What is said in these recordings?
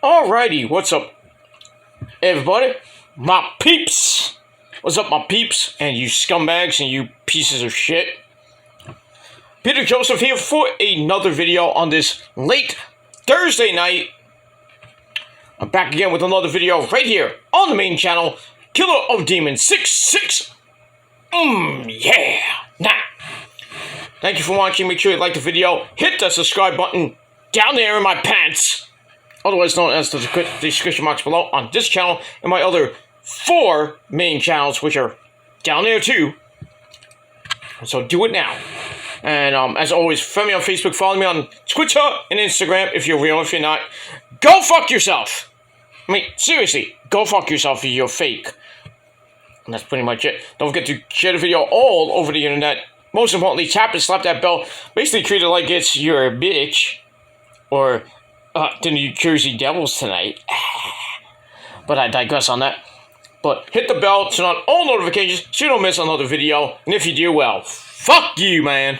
Alrighty, what's up, everybody? My peeps! What's up, my peeps? And you scumbags and you pieces of shit. Peter Joseph here for another video on this late Thursday night. I'm back again with another video right here on the main channel, Killer of Demons 66. Yeah! Nah. Thank you for watching. Make sure you like the video. Hit the subscribe button down there in my pants, otherwise known as the description box below, on this channel and my other 4 main channels, which are down there too. So do it now. And as always, follow me on Facebook, follow me on Twitter and Instagram if you're real. If you're not, go fuck yourself. I mean, seriously, go fuck yourself if you're fake. And that's pretty much it. Don't forget to share the video all over the internet. Most importantly, tap and slap that bell. Basically treat it like it's your bitch. Or the New Jersey Devils tonight. But I digress on that. But hit the bell, turn on all notifications so you don't miss another video. And if you do, well, fuck you, man.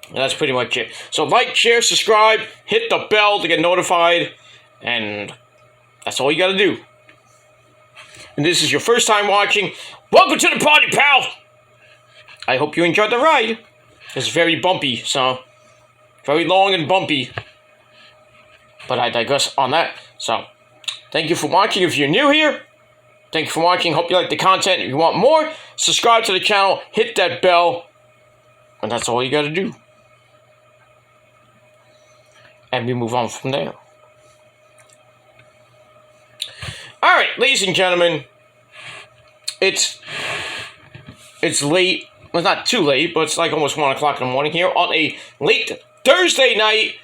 And that's pretty much it. So like, share, subscribe, hit the bell to get notified. And that's all you gotta do. And this is your first time watching, welcome to the party, pal! I hope you enjoyed the ride. It's very bumpy, so very long and bumpy. But I digress on that. So, thank you for watching. If you're new here, thank you for watching. Hope you like the content. If you want more, subscribe to the channel, hit that bell, and that's all you gotta do. And we move on from there. Alright, ladies and gentlemen, it's late. Well, it's not too late, but it's like almost 1 o'clock in the morning here on a late Thursday night.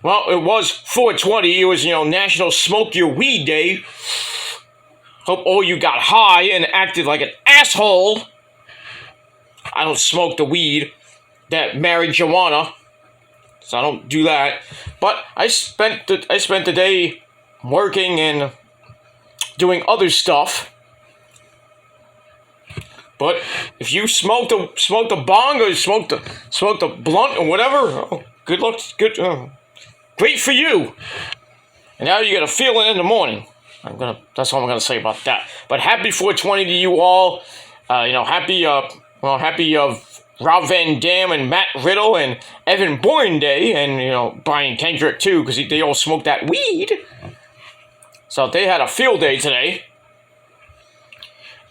Well, it was 420. It was, National Smoke Your Weed Day. Hope all you got high and acted like an asshole. I don't smoke the weed, that marijuana, so I don't do that. But I spent the day working and doing other stuff. But if you smoke the bong or smoke the blunt or whatever, oh, good luck, great for you. And now you got a feeling in the morning. That's all I'm gonna say about that. But happy 420 to you all. Happy Rob Van Dam and Matt Riddle and Evan Bourne Day, and Brian Kendrick too, because they all smoked that weed. So they had a field day today.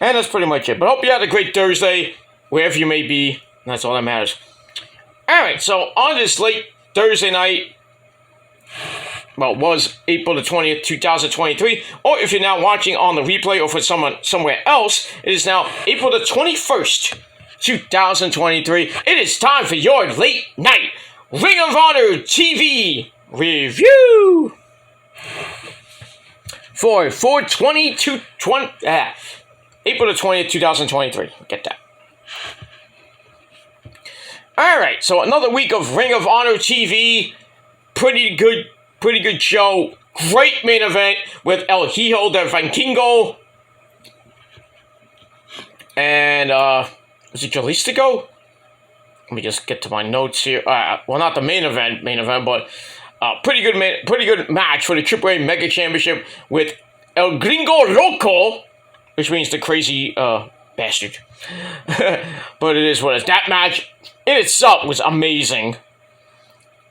And that's pretty much it. But hope you had a great Thursday, wherever you may be. That's all that matters. Alright, so on this late Thursday night, well, it was April the 20th, 2023. Or if you're now watching on the replay or for someone somewhere else, it is now April the 21st, 2023. It is time for your late night Ring of Honor TV review. For 4/20 to April the 20th, 2023. Get that. Alright, so another week of Ring of Honor TV. Pretty good show. Great main event with El Hijo del Vikingo. And, was it Jalistico? Let me just get to my notes here. Well, not the main event, but pretty good match for the AAA Mega Championship with El Gringo Loco, which means the crazy bastard. But it is what it is. That match in itself was amazing.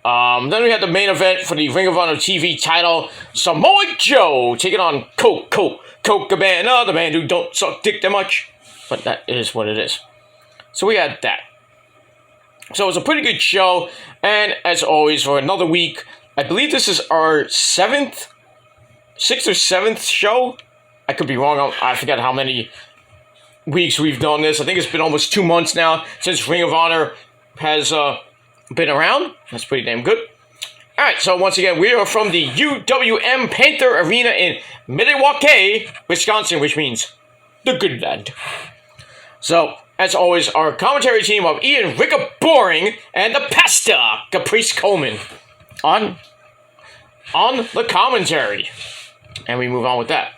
Then we had the main event for the Ring of Honor TV title. Samoa Joe taking on Colt Cabana, the man who don't suck dick that much. But that is what it is. So we had that. So it was a pretty good show. And as always, for another week, I believe this is our 6th or 7th show. I could be wrong. I forget how many weeks we've done this. I think it's been almost 2 months now since Ring of Honor has been around. That's pretty damn good. Alright, so once again, we are from the UWM Panther Arena in Milwaukee, Wisconsin, which means the good land. So, as always, our commentary team of Ian Ricka Boring and the Pastor Caprice Coleman on the commentary. And we move on with that.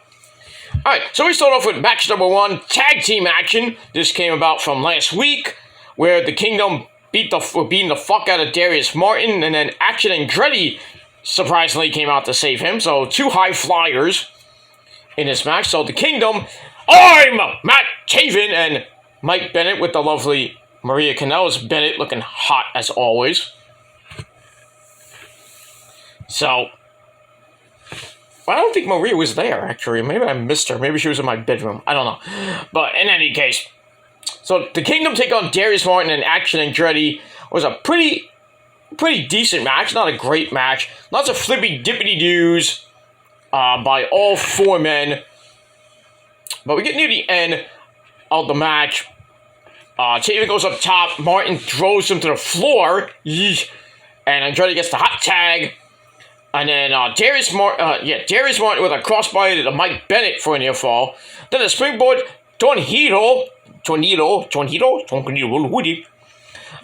Alright, so we start off with match number 1, tag team action. This came about from last week, where the Kingdom beating the fuck out of Darius Martin, and then Action Andretti surprisingly came out to save him. So 2 high flyers in this match. So the Kingdom, I'm Matt Taven, and Mike Bennett with the lovely Maria Kanellis. Bennett looking hot as always. So, I don't think Maria was there, actually. Maybe I missed her. Maybe she was in my bedroom. I don't know. But in any case, so the Kingdom take on Darius Martin and Action Andretti. Was a pretty decent match. Not a great match. Lots of flippy dippity doos by all 4 men. But we get near the end of the match. Taven goes up top. Martin throws him to the floor. Yeesh. And Andretti gets the hot tag. And then Darius Martin with a crossbody to Mike Bennett for a near fall. Then a springboard tornado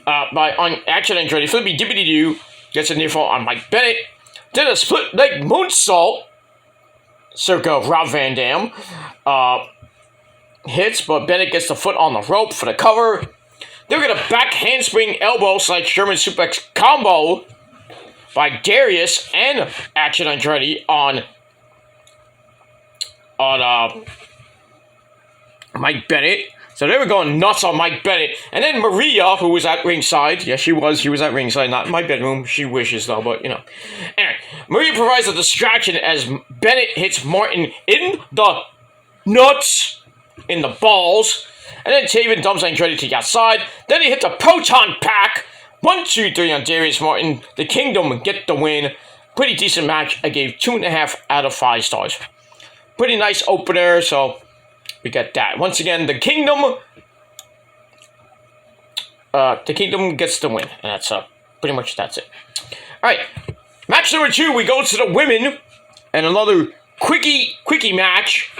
by on Action Andretti. Flippy Dippity Doo gets a near fall on Mike Bennett. Then a split leg moonsault circa Rob Van Dam hits, but Bennett gets the foot on the rope for the cover. Then we get a back handspring elbow / German suplex combo by Darius and Action Andretti on Mike Bennett. So they were going nuts on Mike Bennett. And then Maria, who was at ringside. Yes, she was at ringside, not in my bedroom. She wishes, though, but, you know. Anyway, Maria provides a distraction as Bennett hits Martin in the nuts, in the balls. And then Taven dumps Andretti to the outside. Then he hits a proton pack. 1, 2, 3 on Darius Martin. The Kingdom get the win. Pretty decent match. I gave 2.5 out of 5 stars. Pretty nice opener, so we got that. Once again, the Kingdom gets the win. And that's pretty much that's it. Alright. Match number 2, we go to the women. And another quickie match.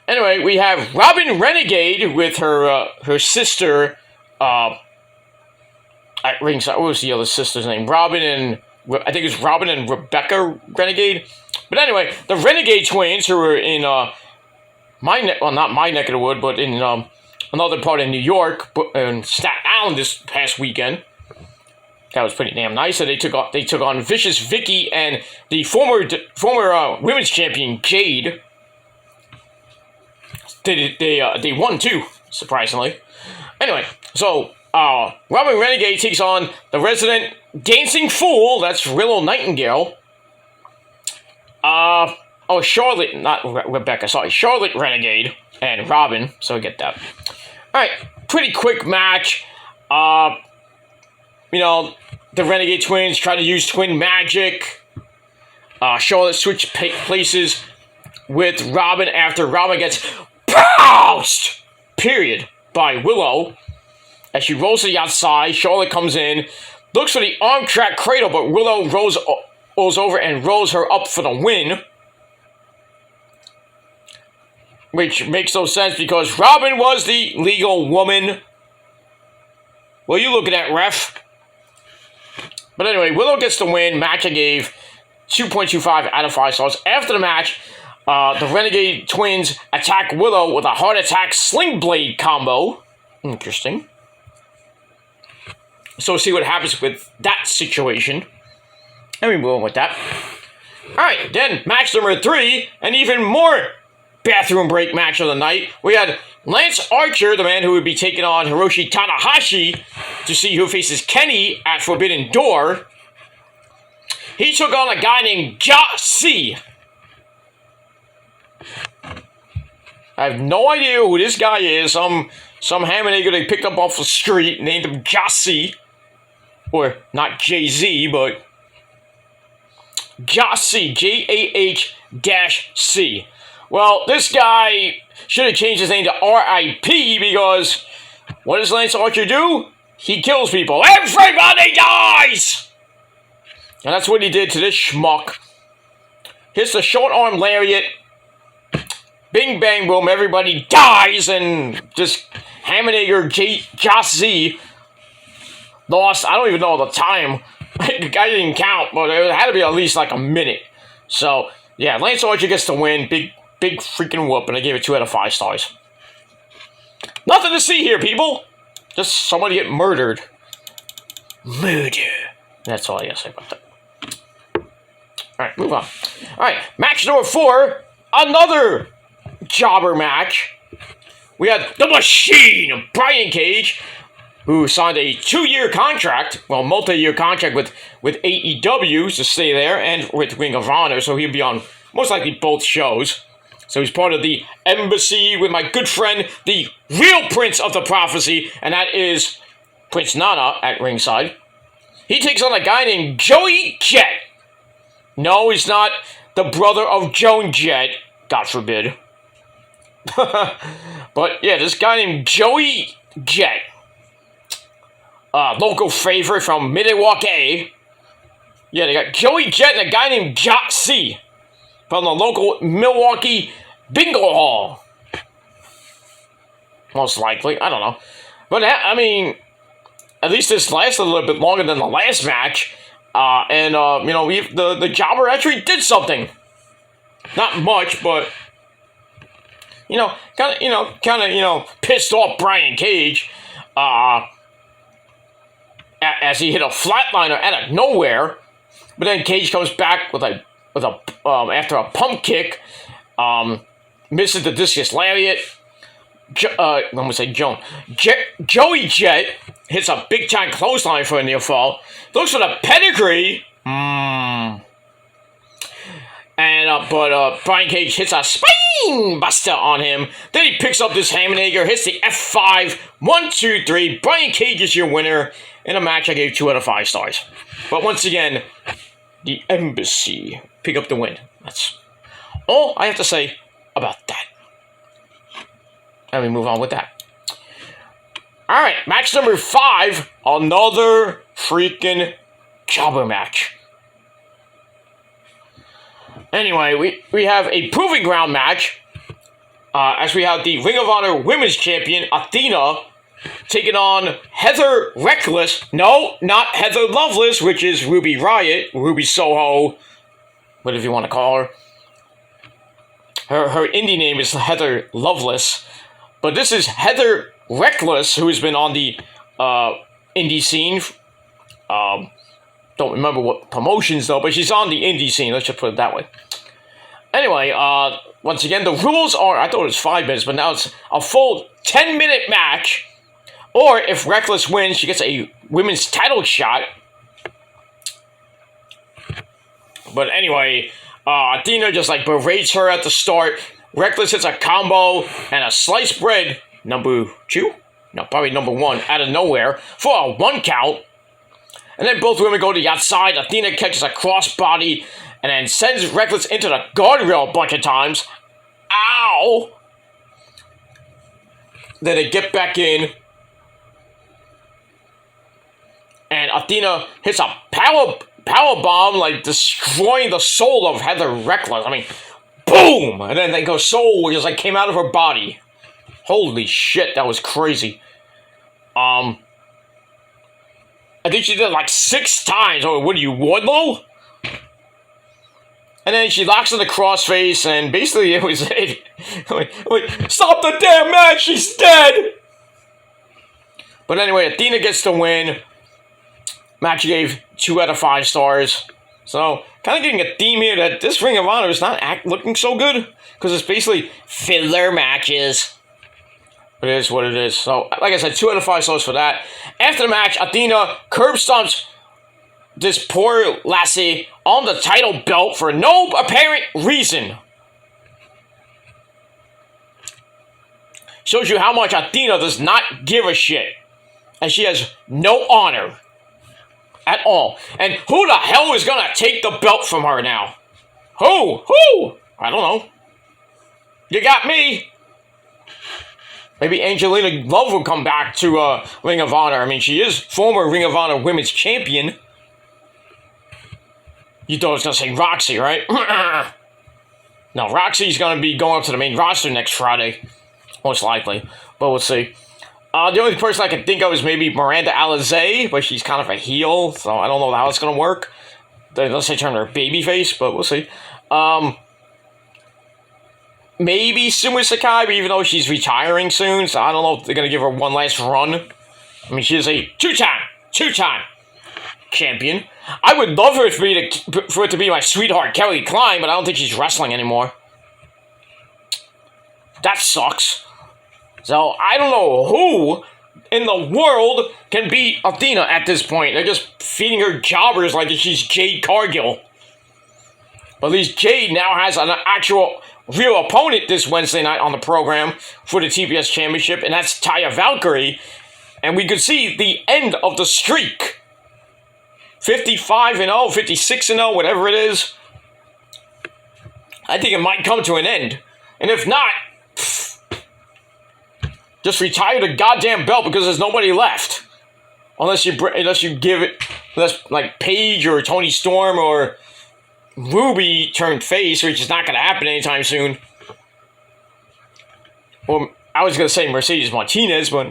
Anyway, we have Robin Renegade with her sister at ringside. What was the other sister's name? I think it was Robin and Rebecca Renegade. But anyway, the Renegade twins who were in not my neck of the wood, but in another part of New York, in Staten Island this past weekend. That was pretty damn nice. So they took on Vicious Vicky and the former women's champion Jade. They won too, surprisingly. Anyway, so Robin Renegade takes on the resident dancing fool. That's Willow Nightingale. Charlotte, not Rebecca. Sorry, Charlotte Renegade and Robin. So we get that. All right, pretty quick match. The Renegade twins try to use twin magic. Charlotte switch places with Robin after Robin gets bounced. Period. By Willow. As she rolls to the outside, Charlotte comes in, looks for the arm track cradle, but Willow rolls over and rolls her up for the win. Which makes no sense because Robin was the legal woman. What are you looking at, ref? But anyway, Willow gets the win. Match I gave 2.25 out of 5 stars. After the match, the Renegade twins attack Willow with a heart attack sling blade combo. Interesting. So we'll see what happens with that situation. And we move on with that. Alright, then match number 3, and even more bathroom break match of the night. We had Lance Archer, the man who would be taking on Hiroshi Tanahashi to see who faces Kenny at Forbidden Door. He took on a guy named Jassi. I have no idea who this guy is. Some ham nigga they picked up off the street, named him Jassi. Or, not Jay-Z, but Jassi, Jah-C. Well, this guy should have changed his name to R.I.P. because what does Lance Archer do? He kills people. Everybody dies! And that's what he did to this schmuck. Hits the short arm lariat. Bing bang boom, everybody dies, and just Hammernager Jassi lost. I don't even know the time. The guy didn't count, but it had to be at least like a minute. So, yeah, Lance Archer gets the win. Big freaking whoop, and I gave it 2 out of 5 stars. Nothing to see here, people. Just somebody get murdered. Murder. That's all I gotta say about that. Alright, move on. Alright, match number 4. Another jobber match. We had the Machine, Brian Cage, who signed a 2-year contract, well, multi-year contract with AEW to stay there, and with Ring of Honor, so he'll be on most likely both shows. So he's part of the Embassy with my good friend, the real Prince of the Prophecy, and that is Prince Nana at ringside. He takes on a guy named Joey Jet. No, he's not the brother of Joan Jett, God forbid. But yeah, this guy named Joey Jet. Local favorite from Milwaukee. Yeah, they got Joey Jet and a guy named Jot C. From the local Milwaukee Bingo Hall. Most likely, I don't know. But, I mean, at least this lasted a little bit longer than the last match. You know, the jobber actually did something. Not much, but, you know, kind of pissed off Brian Cage. As he hit a flatliner out of nowhere. But then Cage comes back with a after a pump kick, misses the discus lariat. I'm gonna say Joey Jet hits a big time clothesline for a near fall. Looks for the pedigree. But Brian Cage hits a spine buster on him. Then he picks up this Hammerhager, hits the F5. 1, 2, 3. Brian Cage is your winner in a match I gave 2 out of 5 stars. But once again, the Embassy pick up the win. That's all I have to say about that. And we move on with that. Alright, match number 5. Another freaking jobber match. Anyway, we have a Proving Ground match. As we have the Ring of Honor Women's Champion, Athena, taking on Heather Reckless. No, not Heather Loveless, which is Ruby Riott, Ruby Soho, whatever you want to call her. Her indie name is Heather Loveless. But this is Heather Reckless, who has been on the indie scene. Don't remember what promotions, though, but she's on the indie scene. Let's just put it that way. Anyway, once again, the rules are, I thought it was 5 minutes, but now it's a full 10-minute match. Or if Reckless wins, she gets a women's title shot. But anyway, Athena just like berates her at the start. Reckless hits a combo and a sliced bread, number 2? No, probably number 1, out of nowhere, for a 1 count. And then both women go to the outside. Athena catches a crossbody and then sends Reckless into the guardrail a bunch of times. Ow! Then they get back in. And Athena hits a power bomb, like destroying the soul of Heather Reckless. I mean, boom! And then her soul just like came out of her body. Holy shit, that was crazy. I think she did it like 6 times. Oh, what are you, Wardlow? And then she locks in the crossface, and basically it was like, stop the damn match, she's dead! But anyway, Athena gets the win. Match gave 2 out of 5 stars. So, kind of getting a theme here that this Ring of Honor is not looking so good. Because it's basically filler matches. But it is what it is. So, like I said, 2 out of 5 stars for that. After the match, Athena curb stomps this poor lassie on the title belt for no apparent reason. Shows you how much Athena does not give a shit. And she has no honor. At all. And who the hell is gonna take the belt from her now? Who? I don't know. You got me. Maybe Angelina Love will come back to Ring of Honor. I mean, she is former Ring of Honor Women's Champion. You thought I was gonna say Roxy, right? No, Roxy's gonna be going up to the main roster next Friday. Most likely. But we'll see. The only person I can think of is maybe Miranda Alizé, but she's kind of a heel, so I don't know how it's going to work. Unless they turn her babyface, but we'll see. Maybe Sumi Sakai, but even though she's retiring soon, so I don't know if they're going to give her one last run. I mean, she is a two-time champion. I would love for it to be my sweetheart Kelly Klein, but I don't think she's wrestling anymore. That sucks. So I don't know who in the world can beat Athena at this point. They're just feeding her jobbers like she's Jade Cargill. But at least Jade now has an actual real opponent this Wednesday night on the program for the TBS Championship, and that's Taya Valkyrie. And we could see the end of the streak. 55-0, 56-0, whatever it is. I think it might come to an end. And if not, just retire the goddamn belt because there's nobody left. Unless you give it, like Paige or Toni Storm or Ruby turned face, which is not going to happen anytime soon. Well, I was going to say Mercedes Martinez, but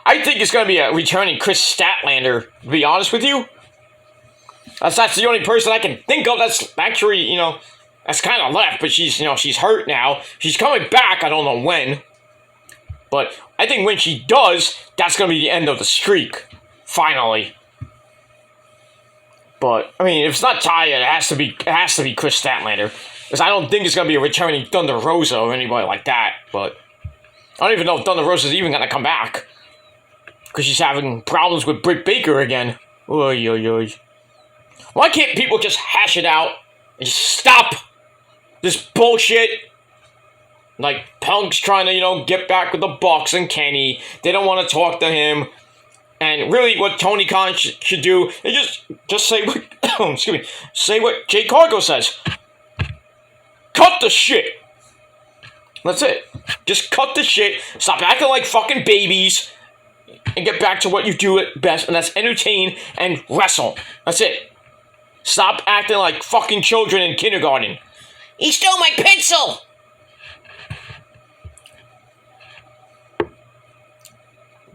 I think it's going to be a returning Chris Statlander, to be honest with you. That's the only person I can think of that's actually, that's kind of left, but she's hurt now. She's coming back, I don't know when. But I think when she does, that's going to be the end of the streak. Finally. But, I mean, if it's not Taya, it has to be Chris Statlander. Because I don't think it's going to be a returning Thunder Rosa or anybody like that. But I don't even know if Thunder Rosa is even going to come back. Because she's having problems with Britt Baker again. Oy, oy, oy. Why can't people just hash it out and just stop this bullshit? Like, Punk's trying to, get back with the Bucks and Kenny. They don't want to talk to him. And really, what Tony Khan should do is just say what, excuse me, say what Jay Cargo says. Cut the shit. That's it. Just cut the shit. Stop acting like fucking babies. And get back to what you do at best, and that's entertain and wrestle. That's it. Stop acting like fucking children in kindergarten. He stole my pencil!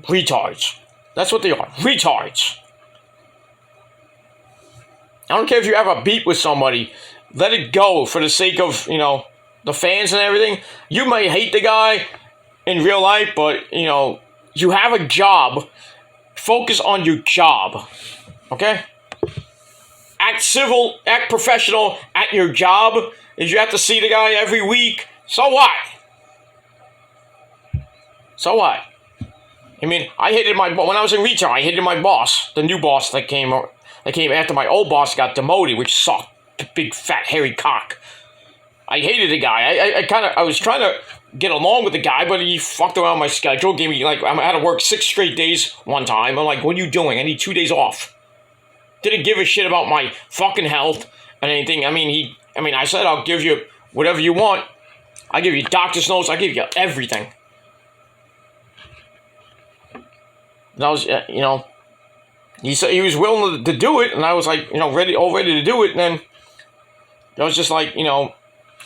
Retards. That's what they are. Retards. I don't care if you have a beef with somebody. Let it go for the sake of, the fans and everything. You might hate the guy in real life, but, you have a job. Focus on your job. Okay? Act civil, act professional at your job. If you have to see the guy every week, so what? So what? I mean, when I was in retail, I hated my boss, the new boss that came after my old boss got demoted, which sucked. Big fat hairy cock. I hated the guy. I was trying to get along with the guy, but he fucked around my schedule. Gave me I had to work 6 straight days one time. I'm like, what are you doing? I need 2 days off. Didn't give a shit about my fucking health and anything. I said I'll give you whatever you want. I give you doctor's notes. I give you everything. And I was, he said he was willing to do it, and I was like, ready to do it. And then I was just like,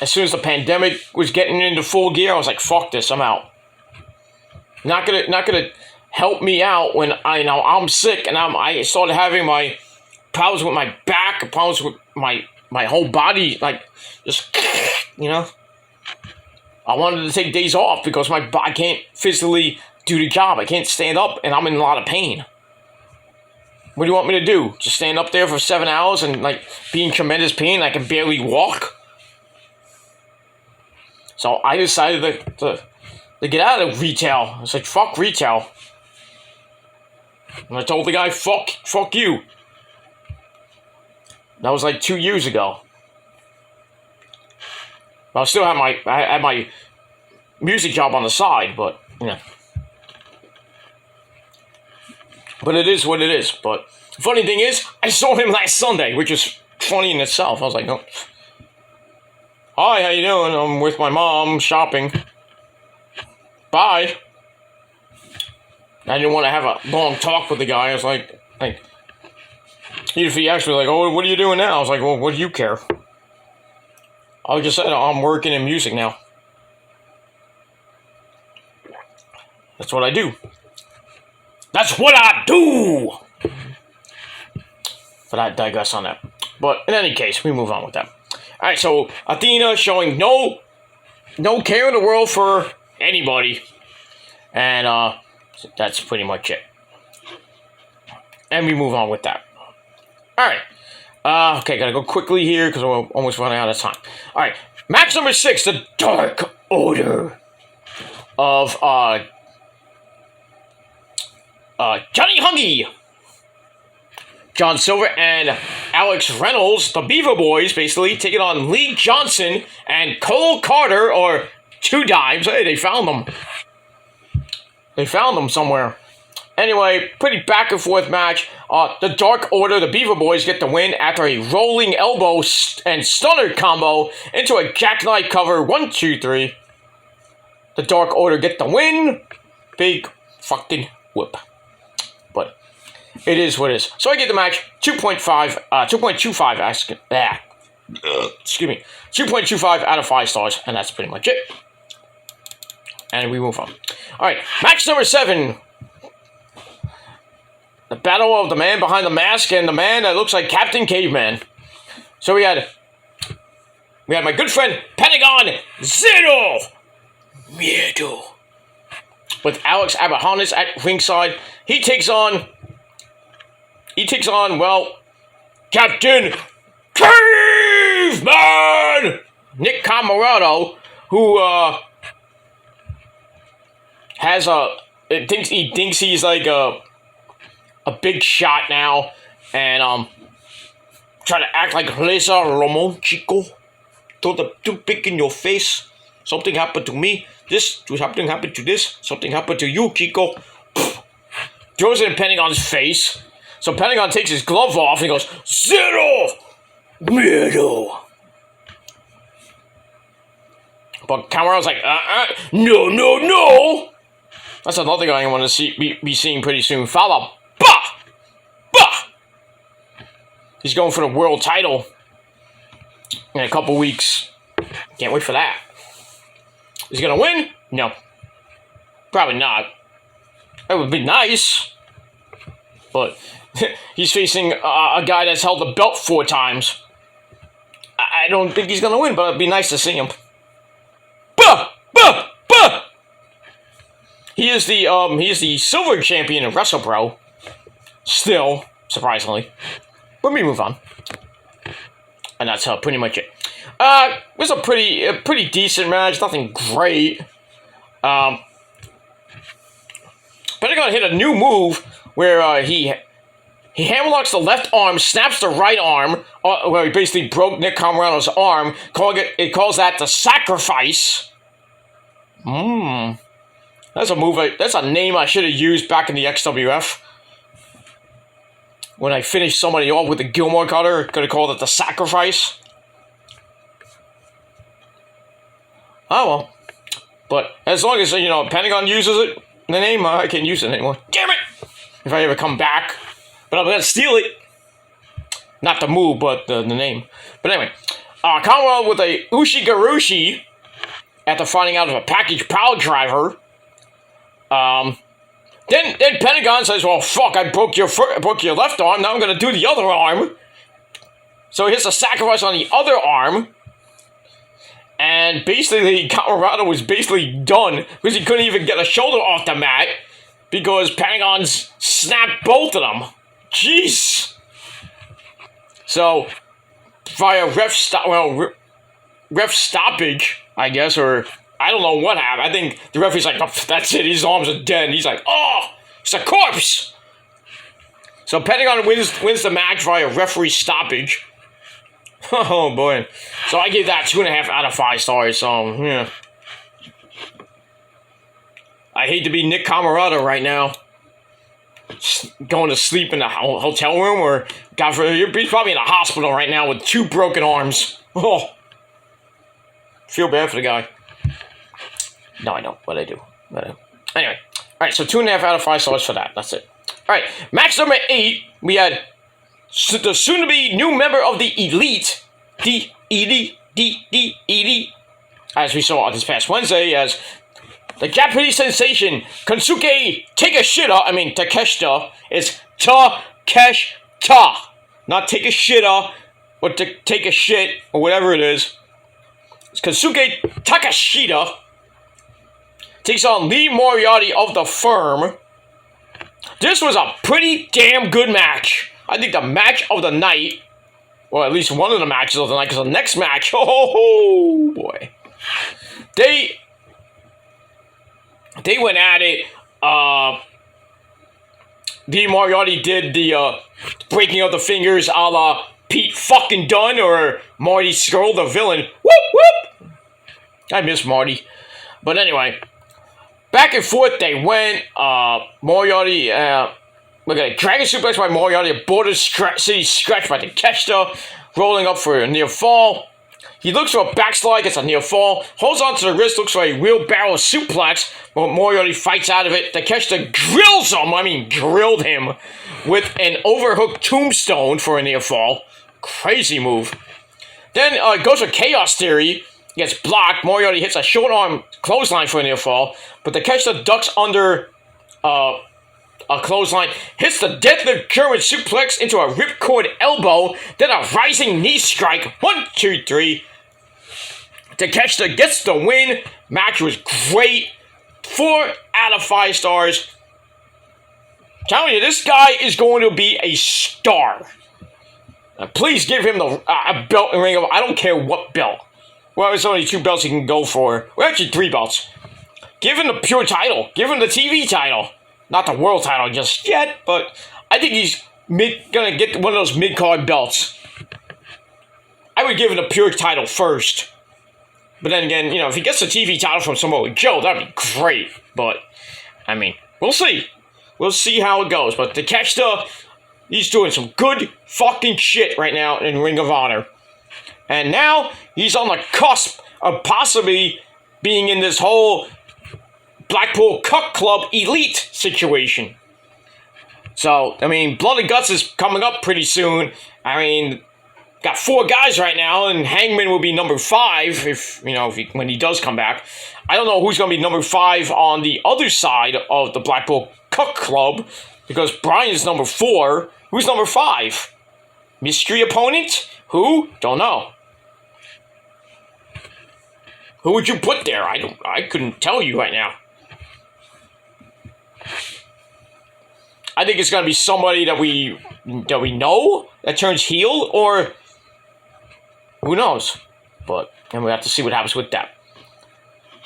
as soon as the pandemic was getting into full gear, I was like, fuck this, I'm out. Not gonna help me out when I'm sick and I started having my problems with my back, problems with my whole body, like just I wanted to take days off because I can't physically do the job. I can't stand up and I'm in a lot of pain. What do you want me to do? Just stand up there for 7 hours and be in tremendous pain? I can barely walk. So I decided to get out of retail. I was like, fuck retail. And I told the guy, fuck you. That was 2 years ago. I still have I had my music job on the side, but But it is what it is. But the funny thing is, I saw him last Sunday, which is funny in itself. I was like, oh. Hi, how you doing? I'm with my mom shopping. Bye. I didn't want to have a long talk with the guy. I was like, if he asked me, oh, what are you doing now? I was like, well, what do you care? I just said, I'm working in music now. That's what I do. That's what I do! But I digress on that. But in any case, we move on with that. Alright, so Athena showing no care in the world for anybody. And that's pretty much it. And we move on with that. All right. Okay, gotta go quickly here because we're almost running out of time. All right. Match number 6, the Dark Order of Johnny Hungy, John Silver, and Alex Reynolds, the Beaver Boys, basically, taking on Lee Johnson and Cole Carter, or Two Dimes. Hey, they found them. They found them somewhere. Anyway, pretty back and forth match. The Dark Order, the Beaver Boys, get the win after a rolling elbow and stunner combo into a jackknife cover. 1, 2, 3. The Dark Order get the win. Big fucking whoop. But it is what it is. So I get the match 2.25. Excuse me. 2.25 out of 5 stars, and that's pretty much it. And we move on. All right, match number 7. The battle of the man behind the mask and the man that looks like Captain Caveman. So we had my good friend Pentagon Zero Miedo with Alex Abrahanis at ringside. He takes on, well, Captain Caveman Nick Camarado, who thinks he's like a big shot now, and trying to act like Lisa Ramon Chico. Too big in your face. Something happened to me. Something happened to this. Something happened to you, Chico. Throws it in Pentagon's face. So Pentagon takes his glove off and he goes, Zero Miedo. But Camaro's like, no. That's another guy I want to be seeing pretty soon. Fala. Bah! He's going for the world title in a couple weeks. Can't wait for that. Is he going to win? No. Probably not. It would be nice. But he's facing a guy that's held the belt 4 times. I don't think he's going to win, but it'd be nice to see him. Bah! He is the silver champion in WrestlePro. Still, surprisingly. But we move on. And that's pretty much it. It was a pretty decent match. Nothing great. Pentagon hit a new move where he hammerlocks the left arm, snaps the right arm, where he basically broke Nick Camarado's arm. It calls that the sacrifice. That's a move. That's a name I should have used back in the XWF. When I finished somebody off with the Gilmore cutter, could have called it the sacrifice. Oh well. But as long as, Pentagon uses it, the name, I can't use it anymore. Damn it! If I ever come back. But I'm gonna steal it. Not the move, but the name. But anyway. Conwell with a Ushi-Garushi after finding out of a package pile driver. Then Pentagon says, well, fuck, I broke your left arm, now I'm going to do the other arm. So he hits a sacrifice on the other arm. And basically, Colorado was basically done because he couldn't even get a shoulder off the mat because Pentagon's snapped both of them. Jeez. So, via ref stoppage, I guess, or I don't know what happened. I think the referee's like, oh, that's it, his arms are dead. And he's like, oh, it's a corpse. So Pentagon wins the match via referee stoppage. Oh, boy. So I give that 2.5 out of 5 stars. So, yeah. I hate to be Nick Camarado right now. Going to sleep in the hotel room, or he's probably in a hospital right now with 2 broken arms. Oh. Feel bad for the guy. No, I don't, but I do. Anyway. Alright, so 2.5 out of 5 stars for that. That's it. Alright, match number 8. We had the soon-to-be new member of the Elite. The Elite. As we saw this past Wednesday, as the Japanese sensation, Kensuke Takeshita. It's Takeshita. Not take a shitta, or to take a shit, or whatever it is. It's Kensuke Takeshita takes on Lee Moriarty of the Firm. This was a pretty damn good match. I think the match of the night, or at least one of the matches of the night, because the next match, oh boy, they went at it. D. Moriarty did the breaking of the fingers a la Pete fucking Dunne or Marty Scurll, the villain. Whoop whoop! I miss Marty. But anyway, back and forth they went. Moriarty, look at it. Dragon suplex by Moriarty, a border city stretch by Takeshita, rolling up for a near fall. He looks for a backslide, gets a near fall, holds onto the wrist, looks for a wheelbarrow suplex, but Moriarty fights out of it. Takeshita grilled him with an overhook tombstone for a near fall. Crazy move. Then goes for Chaos Theory, gets blocked. Moriarty hits a short arm clothesline for a near fall, but Takeshita ducks under a clothesline, hits the deadlift German suplex into a ripcord elbow, then a rising knee strike. 1, 2, 3. Takeshita gets the win. Match was great. 4 out of 5 stars. Telling you, this guy is going to be a star. Please give him a belt in Ring of Honor. I don't care what belt. Well, there's only 2 belts he can go for. Well, actually 3 belts. Give him the pure title. Give him the TV title. Not the world title just yet, but I think he's gonna get one of those mid-card belts. I would give him the pure title first. But then again, if he gets the TV title from Samoa Joe, that'd be great. But, I mean, we'll see. We'll see how it goes. But Takeshita, he's doing some good fucking shit right now in Ring of Honor. And now, he's on the cusp of possibly being in this whole Blackpool Cuck Club Elite situation. So, I mean, Blood and Guts is coming up pretty soon. I mean, got 4 guys right now, and Hangman will be number 5 when he does come back. I don't know who's going to be number 5 on the other side of the Blackpool Cuck Club, because Brian's number 4. Who's number 5? Mystery opponent? Who? Don't know. Who would you put there? I couldn't tell you right now. I think it's going to be somebody that we know that turns heel, or who knows? And we have to see what happens with that.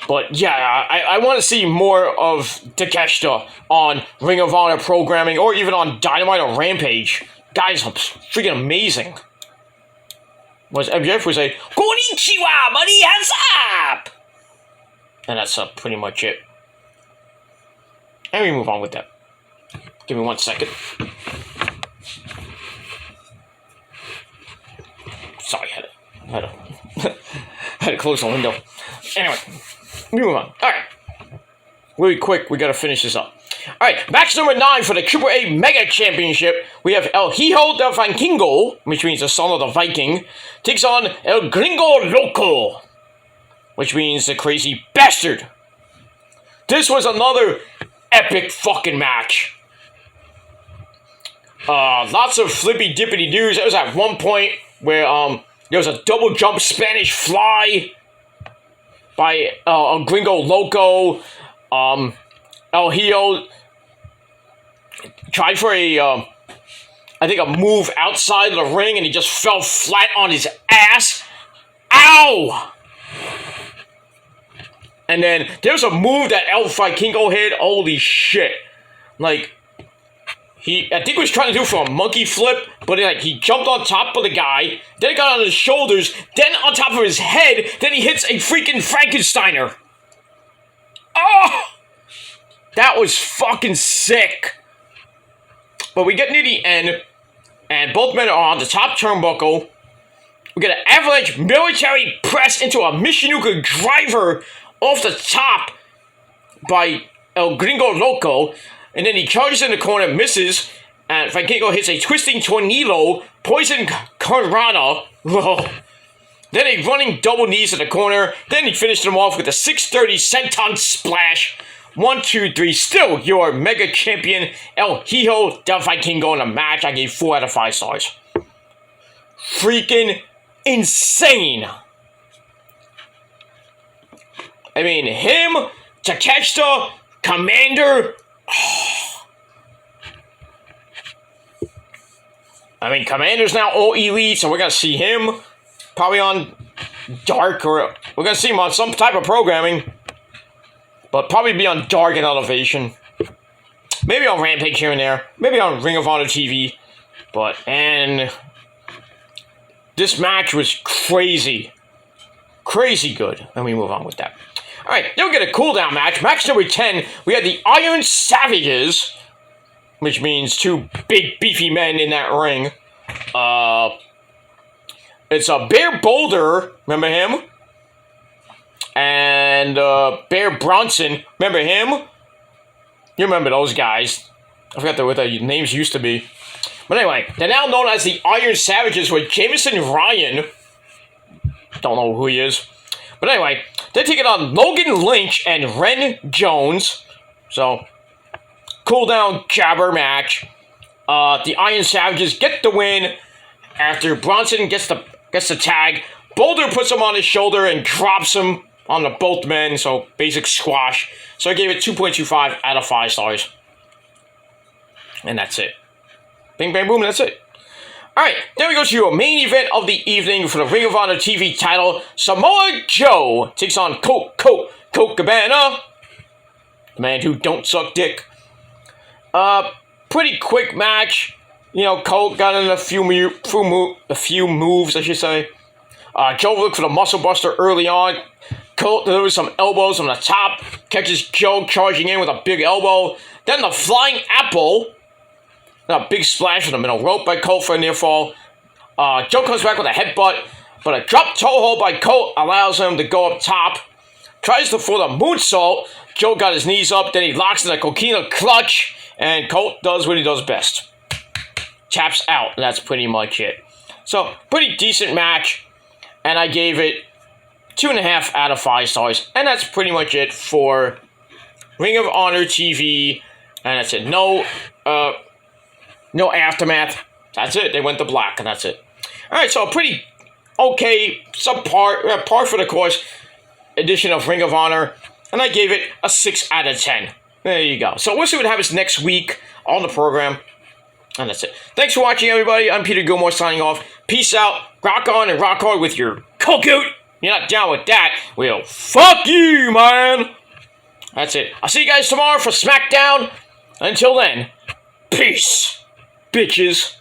But yeah, I want to see more of Takeshita on Ring of Honor programming, or even on Dynamite or Rampage. Guys, freaking amazing. Was MJF would say, "Konnichiwa, buddy, hands up!" And that's pretty much it. And we move on with that. Give me 1 second. Sorry, I had to close the window. Anyway, we move on. All right. Really quick, we got to finish this up. All right, match number 9 for the AAA Mega Championship. We have El Hijo del Vikingo, which means the son of the Viking, takes on El Gringo Loco, which means the crazy bastard. This was another epic fucking match. Lots of flippy dippity doos. There was at one point where there was a double jump Spanish fly by El Gringo Loco. El Hijo tried for I think a move outside of the ring, and he just fell flat on his ass. Ow! And then there's a move that El Vikingo hit. Holy shit! Like, I think he was trying to do for a monkey flip, but he jumped on top of the guy, then got on his shoulders, then on top of his head, then he hits a freaking Frankensteiner. Oh! That was fucking sick. But we get near the end, and both men are on the top turnbuckle. We get an avalanche military press into a Michinuka driver off the top by El Gringo Loco, and then he charges in the corner, misses, and Vikingo hits a twisting tornado, poison Karana. Then a running double knees in the corner, then he finished him off with a 630 senton splash. 1, 2, 3, still your Mega Champion, El Hijo del Vikingo in a match. I gave 4 out of 5 stars. Freaking insane. I mean, him, Takeshita, Commander. I mean, Commander's now all elite, so we're going to see him probably on Dark, or we're going to see him on some type of programming. But probably be on Dark and Elevation. Maybe on Rampage here and there. Maybe on Ring of Honor TV. And this match was crazy. Crazy good. Let me move on with that. Alright, then we get a cooldown match. Match number 10, we had the Iron Savages, which means two big, beefy men in that ring. It's a Bear Boulder, remember him? And Bear Bronson, remember him? You remember those guys. I forgot what their names used to be. But anyway, they're now known as the Iron Savages with Jameson Ryan. Don't know who he is. But anyway, they're taking on Logan Lynch and Ren Jones. So, cooldown jabber match. The Iron Savages get the win after Bronson gets the tag. Boulder puts him on his shoulder and drops him on the both men. So, basic squash. So, I gave it 2.25 out of 5 stars. And that's it. Bing, bang, boom, that's it. Alright, then we go to your main event of the evening for the Ring of Honor TV title. Samoa Joe takes on Colt Cabana, the man who don't suck dick. Pretty quick match. You know, Colt got in a few moves, I should say. Joe looked for the muscle buster early on. Colt delivers some elbows on the top, catches Joe charging in with a big elbow. Then the flying apple. A big splash in the middle rope by Colt for a near fall. Joe comes back with a headbutt, but a drop toe hold by Colt allows him to go up top. Tries to for the moonsault. Joe got his knees up, then he locks in a coquina clutch, and Colt does what he does best. Taps out, and that's pretty much it. So, pretty decent match, and I gave it 2.5 out of 5 stars, and that's pretty much it for Ring of Honor TV, and that's it. No aftermath. That's it. They went to black, and that's it. Alright, so a pretty okay, par for the course edition of Ring of Honor, and I gave it a 6 out of 10. There you go. So we'll see what happens next week on the program, and that's it. Thanks for watching, everybody. I'm Peter Gilmore signing off. Peace out. Rock on and rock hard with your cocoot. You're not down with that? Well, fuck you, man. That's it. I'll see you guys tomorrow for SmackDown. Until then, peace. Bitches.